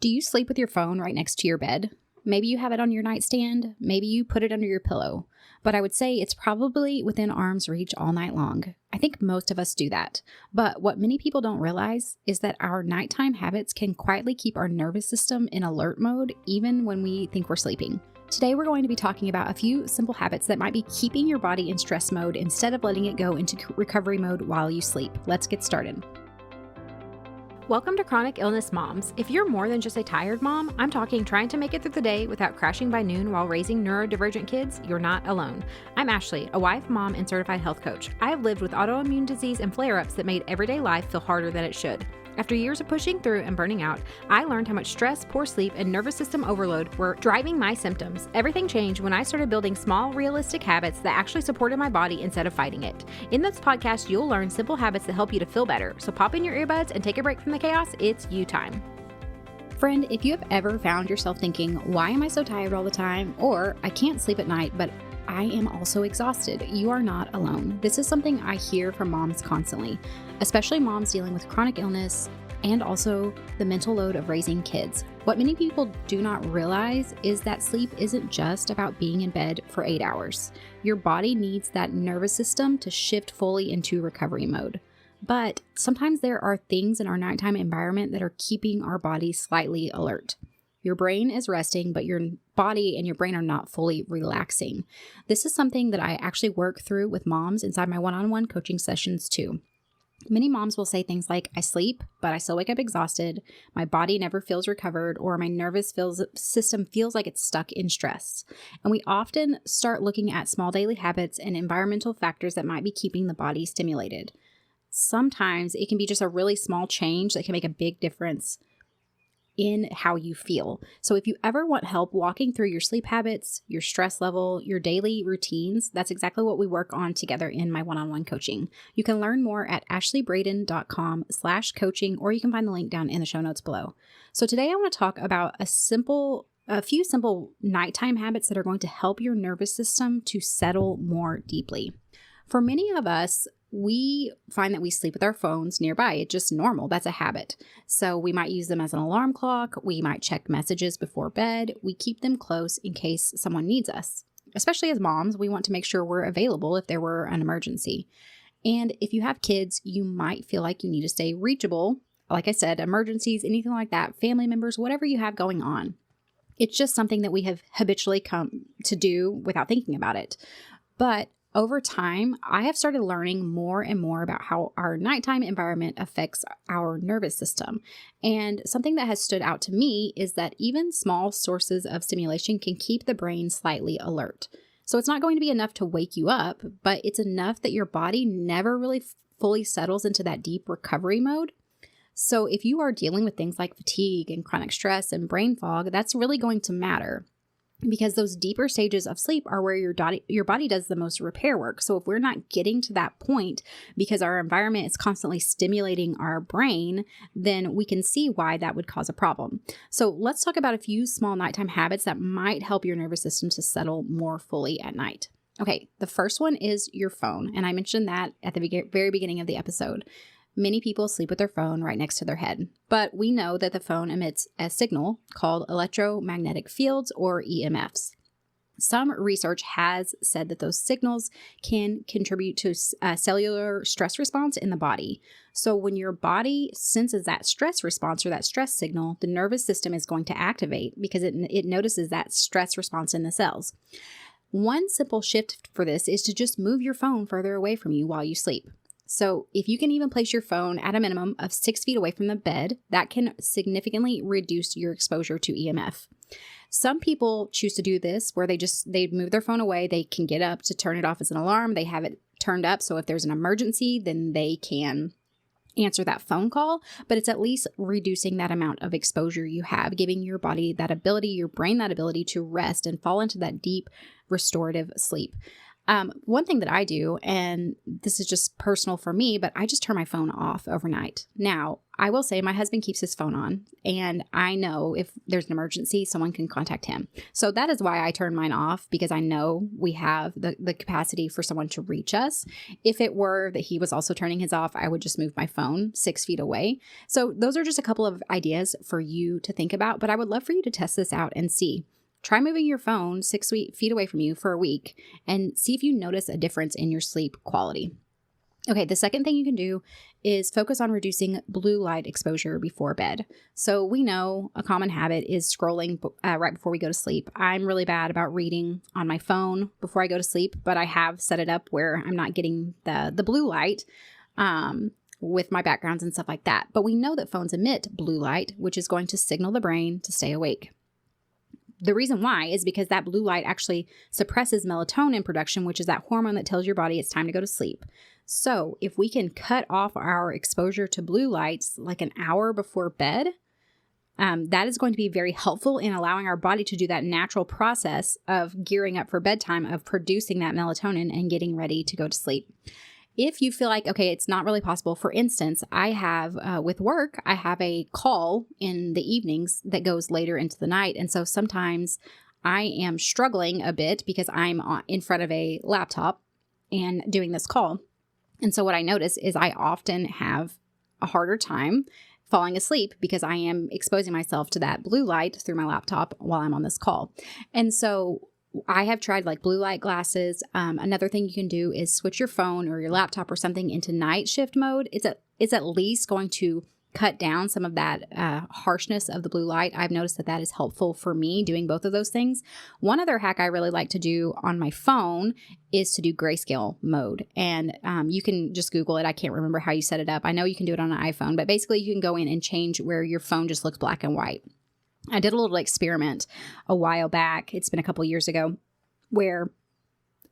Do you sleep with your phone right next to your bed? Maybe you have it on your nightstand. Maybe you put it under your pillow. But I would say it's probably within arm's reach all night long. I think most of us do that. But what many people don't realize is that our nighttime habits can quietly keep our nervous system in alert mode even when we think we're sleeping. Today, we're going to be talking about a few simple habits that might be keeping your body in stress mode instead of letting it go into recovery mode while you sleep. Let's get started. Welcome to Chronic Illness Moms. If you're more than just a tired mom, I'm talking trying to make it through the day without crashing by noon while raising neurodivergent kids, you're not alone. I'm Ashley, a wife, mom, and certified health coach. I have lived with autoimmune disease and flare-ups that made everyday life feel harder than it should. After years of pushing through and burning out, I learned how much stress, poor sleep, and nervous system overload were driving my symptoms. Everything changed when I started building small, realistic habits that actually supported my body instead of fighting it. In this podcast, you'll learn simple habits that help you to feel better. So pop in your earbuds and take a break from the chaos. It's you time. Friend, if you have ever found yourself thinking, why am I so tired all the time? Or I can't sleep at night, but I am also exhausted. You are not alone. This is something I hear from moms constantly, especially moms dealing with chronic illness and also the mental load of raising kids. What many people do not realize is that sleep isn't just about being in bed for 8 hours. Your body needs that nervous system to shift fully into recovery mode. But sometimes there are things in our nighttime environment that are keeping our body slightly alert. Your brain is resting, but your body and your brain are not fully relaxing. This is something that I actually work through with moms inside my one-on-one coaching sessions too. Many moms will say things like, I sleep, but I still wake up exhausted, my body never feels recovered, or my nervous system feels like it's stuck in stress. And we often start looking at small daily habits and environmental factors that might be keeping the body stimulated. Sometimes it can be just a really small change that can make a big difference in how you feel. So if you ever want help walking through your sleep habits, your stress level, your daily routines, that's exactly what we work on together in my one-on-one coaching. You can learn more at ashleybraden.com/coaching, or you can find the link down in the show notes below. So today I want to talk about a few simple nighttime habits that are going to help your nervous system to settle more deeply. For many of us, we find that we sleep with our phones nearby. It's just normal. That's a habit. So we might use them as an alarm clock. We might check messages before bed. We keep them close in case someone needs us. Especially as moms, we want to make sure we're available if there were an emergency. And if you have kids, you might feel like you need to stay reachable. Like I said, emergencies, anything like that, family members, whatever you have going on. It's just something that we have habitually come to do without thinking about it. But over time, I have started learning more and more about how our nighttime environment affects our nervous system. And something that has stood out to me is that even small sources of stimulation can keep the brain slightly alert. So it's not going to be enough to wake you up, but it's enough that your body never really fully settles into that deep recovery mode. So if you are dealing with things like fatigue and chronic stress and brain fog, that's really going to matter. Because those deeper stages of sleep are where your body does the most repair work. So if we're not getting to that point because our environment is constantly stimulating our brain, then we can see why that would cause a problem. So let's talk about a few small nighttime habits that might help your nervous system to settle more fully at night. Okay, the first one is your phone. And I mentioned that at the very beginning of the episode. Many people sleep with their phone right next to their head, but we know that the phone emits a signal called electromagnetic fields, or EMFs. Some research has said that those signals can contribute to a cellular stress response in the body. So when your body senses that stress response or that stress signal, the nervous system is going to activate because it notices that stress response in the cells. One simple shift for this is to just move your phone further away from you while you sleep. So if you can even place your phone at a minimum of 6 feet away from the bed, that can significantly reduce your exposure to EMF. Some people choose to do this where they move their phone away. They can get up to turn it off as an alarm. They have it turned up. So if there's an emergency, then they can answer that phone call, but it's at least reducing that amount of exposure you have, giving your body that ability, your brain that ability to rest and fall into that deep restorative sleep. One thing that I do, and this is just personal for me, but I just turn my phone off overnight. Now, I will say my husband keeps his phone on, and I know if there's an emergency, someone can contact him. So that is why I turn mine off, because I know we have the capacity for someone to reach us. If it were that he was also turning his off, I would just move my phone 6 feet away. So those are just a couple of ideas for you to think about, but I would love for you to test this out and see. Try moving your phone 6 feet away from you for a week and see if you notice a difference in your sleep quality. Okay, the second thing you can do is focus on reducing blue light exposure before bed. So we know a common habit is scrolling right before we go to sleep. I'm really bad about reading on my phone before I go to sleep, but I have set it up where I'm not getting the blue light with my backgrounds and stuff like that. But we know that phones emit blue light, which is going to signal the brain to stay awake. The reason why is because that blue light actually suppresses melatonin production, which is that hormone that tells your body it's time to go to sleep. So if we can cut off our exposure to blue lights like an hour before bed, that is going to be very helpful in allowing our body to do that natural process of gearing up for bedtime, of producing that melatonin and getting ready to go to sleep. If you feel like, okay, it's not really possible, for instance, I have, with work, I have a call in the evenings that goes later into the night. And so sometimes I am struggling a bit because I'm in front of a laptop and doing this call. And so what I notice is I often have a harder time falling asleep because I am exposing myself to that blue light through my laptop while I'm on this call. And so I have tried like blue light glasses. Another thing you can do is switch your phone or your laptop or something into night shift mode. It's at least going to cut down some of that harshness of the blue light. I've noticed that is helpful for me doing both of those things. One other hack I really like to do on my phone is to do grayscale mode. And you can just Google it. I can't remember how you set it up. I know you can do it on an iPhone, but basically you can go in and change where your phone just looks black and white. I did a little experiment a while back. It's been a couple years ago where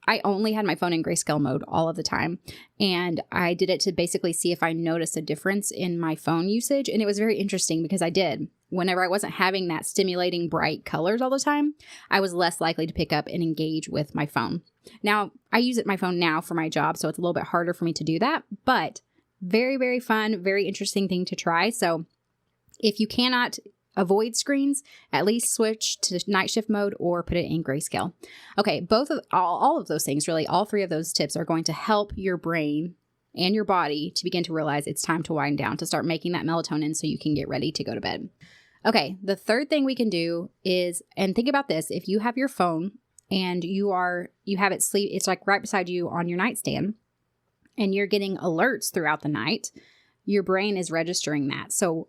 I only had my phone in grayscale mode all of the time. And I did it to basically see if I noticed a difference in my phone usage. And it was very interesting because I did. Whenever I wasn't having that stimulating bright colors all the time, I was less likely to pick up and engage with my phone. Now, I use my phone now for my job, so it's a little bit harder for me to do that. But very, very fun, very interesting thing to try. So if you cannot avoid screens, at least switch to night shift mode or put it in grayscale. Okay, all of those things, really, all three of those tips are going to help your brain and your body to begin to realize it's time to wind down, to start making that melatonin so you can get ready to go to bed. Okay, the third thing we can do is, and think about this, if you have your phone and you have it sleep, it's like right beside you on your nightstand, and you're getting alerts throughout the night, your brain is registering that. So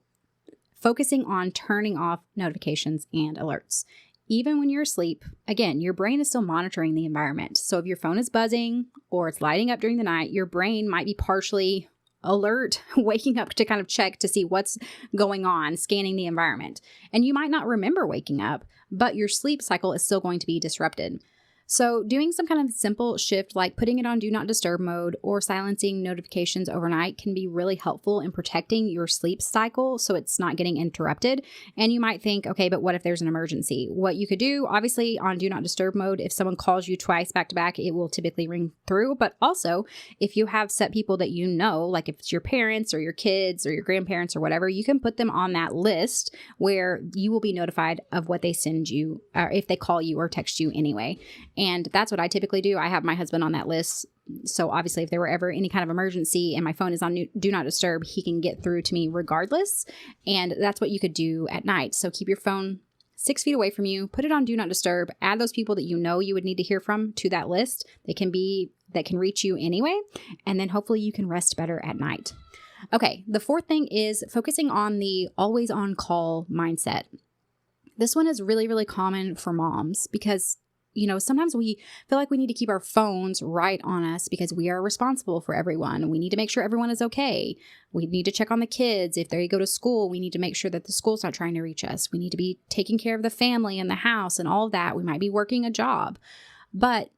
focusing on turning off notifications and alerts. Even when you're asleep, again, your brain is still monitoring the environment. So if your phone is buzzing or it's lighting up during the night, your brain might be partially alert, waking up to kind of check to see what's going on, scanning the environment. And you might not remember waking up, but your sleep cycle is still going to be disrupted. So doing some kind of simple shift like putting it on do not disturb mode or silencing notifications overnight can be really helpful in protecting your sleep cycle so it's not getting interrupted. And you might think, okay, but what if there's an emergency? What you could do, obviously on do not disturb mode, if someone calls you twice back to back, it will typically ring through. But also if you have set people that you know, like if it's your parents or your kids or your grandparents or whatever, you can put them on that list where you will be notified of what they send you or if they call you or text you anyway. And that's what I typically do. I have my husband on that list. So obviously if there were ever any kind of emergency and my phone is on do not disturb, he can get through to me regardless. And that's what you could do at night. So keep your phone 6 feet away from you, put it on do not disturb, add those people that you know you would need to hear from to that list. That can reach you anyway. And then hopefully you can rest better at night. Okay. The fourth thing is focusing on the always on call mindset. This one is really, really common for moms because sometimes we feel like we need to keep our phones right on us because we are responsible for everyone. We need to make sure everyone is okay. We need to check on the kids. If they go to school, we need to make sure that the school's not trying to reach us. We need to be taking care of the family and the house and all of that. We might be working a job. But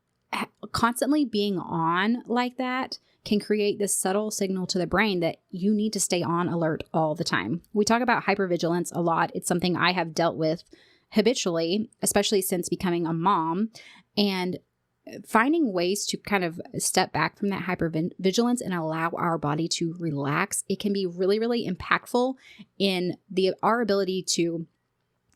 constantly being on like that can create this subtle signal to the brain that you need to stay on alert all the time. We talk about hypervigilance a lot. It's something I have dealt with habitually, especially since becoming a mom. And finding ways to kind of step back from that hypervigilance and allow our body to relax, it can be really, really impactful in our ability to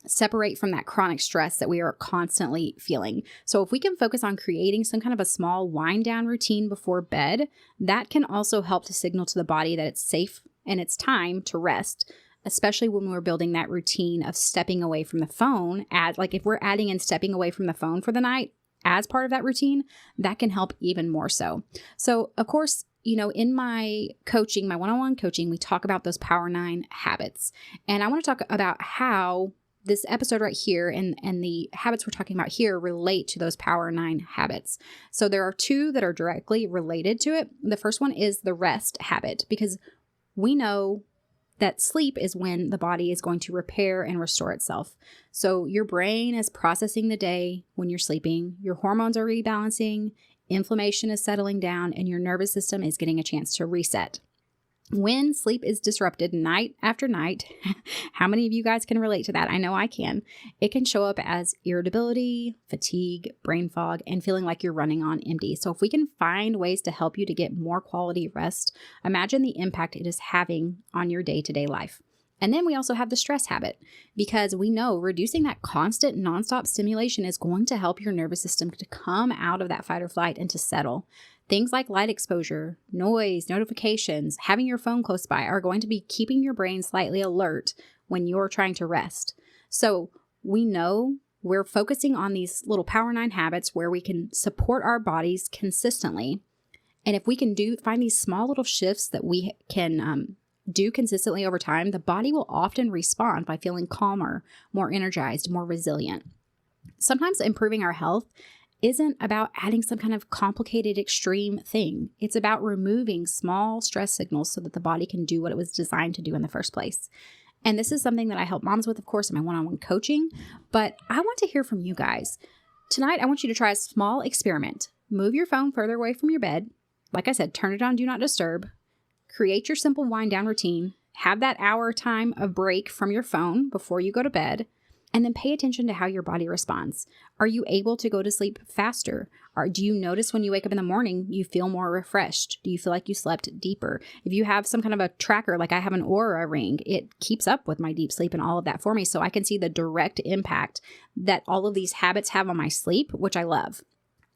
separate from that chronic stress that we are constantly feeling. So if we can focus on creating some kind of a small wind down routine before bed, that can also help to signal to the body that it's safe and it's time to rest, especially when we're building that routine of stepping away from the phone. If we're adding in stepping away from the phone for the night as part of that routine, that can help even more so. So of course, in my coaching, my one-on-one coaching, we talk about those Power 9 habits. And I want to talk about how this episode right here and the habits we're talking about here relate to those Power 9 habits. So there are two that are directly related to it. The first one is the rest habit, because we know that sleep is when the body is going to repair and restore itself. So your brain is processing the day when you're sleeping, your hormones are rebalancing, inflammation is settling down, and your nervous system is getting a chance to reset. When sleep is disrupted night after night, how many of you guys can relate to that? I know I can. It can show up as irritability, fatigue, brain fog, and feeling like you're running on empty. So if we can find ways to help you to get more quality rest, imagine the impact it is having on your day-to-day life. And then we also have the stress habit, because we know reducing that constant nonstop stimulation is going to help your nervous system to come out of that fight or flight and to settle. Things like light exposure, noise, notifications, having your phone close by are going to be keeping your brain slightly alert when you're trying to rest. So we know we're focusing on these little Power 9 habits where we can support our bodies consistently. And if we can find these small little shifts that we can do consistently over time, the body will often respond by feeling calmer, more energized, more resilient. Sometimes improving our health isn't about adding some kind of complicated extreme thing. It's about removing small stress signals so that the body can do what it was designed to do in the first place. And this is something that I help moms with, of course, in my one-on-one coaching, but I want to hear from you guys. Tonight, I want you to try a small experiment. Move your phone further away from your bed. Like I said, turn it on Do Not Disturb. Create your simple wind down routine. Have that hour time of break from your phone before you go to bed. And then pay attention to how your body responds. Are you able to go to sleep faster? Or do you notice when you wake up in the morning, you feel more refreshed? Do you feel like you slept deeper? If you have some kind of a tracker, like I have an Aura ring, it keeps up with my deep sleep and all of that for me. So I can see the direct impact that all of these habits have on my sleep, which I love.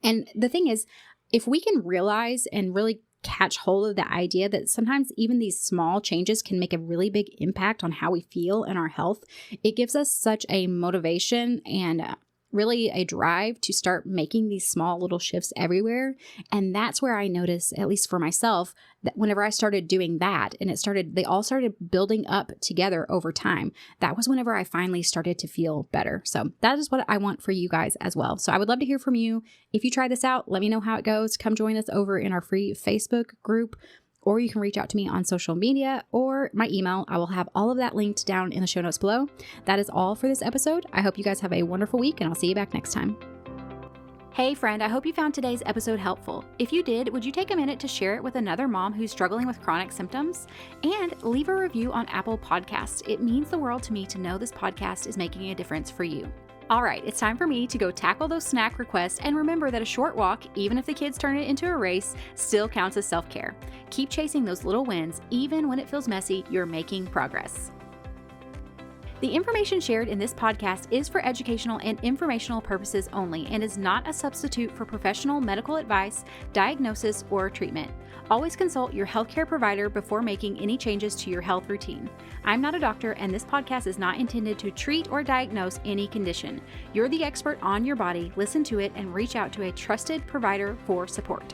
And the thing is, if we can realize and really catch hold of the idea that sometimes even these small changes can make a really big impact on how we feel and our health, it gives us such a motivation and really a drive to start making these small little shifts everywhere. And that's where I notice, at least for myself, that whenever I started doing that and they all started building up together over time, that was whenever I finally started to feel better. So that is what I want for you guys as well. So I would love to hear from you. If you try this out, let me know how it goes. Come join us over in our free Facebook group, or you can reach out to me on social media or my email. I will have all of that linked down in the show notes below. That is all for this episode. I hope you guys have a wonderful week, and I'll see you back next time. Hey friend, I hope you found today's episode helpful. If you did, would you take a minute to share it with another mom who's struggling with chronic symptoms? And leave a review on Apple Podcasts. It means the world to me to know this podcast is making a difference for you. All right, it's time for me to go tackle those snack requests, and remember that a short walk, even if the kids turn it into a race, still counts as self-care. Keep chasing those little wins. Even when it feels messy, you're making progress. The information shared in this podcast is for educational and informational purposes only and is not a substitute for professional medical advice, diagnosis, or treatment. Always consult your healthcare provider before making any changes to your health routine. I'm not a doctor, and this podcast is not intended to treat or diagnose any condition. You're the expert on your body. Listen to it and reach out to a trusted provider for support.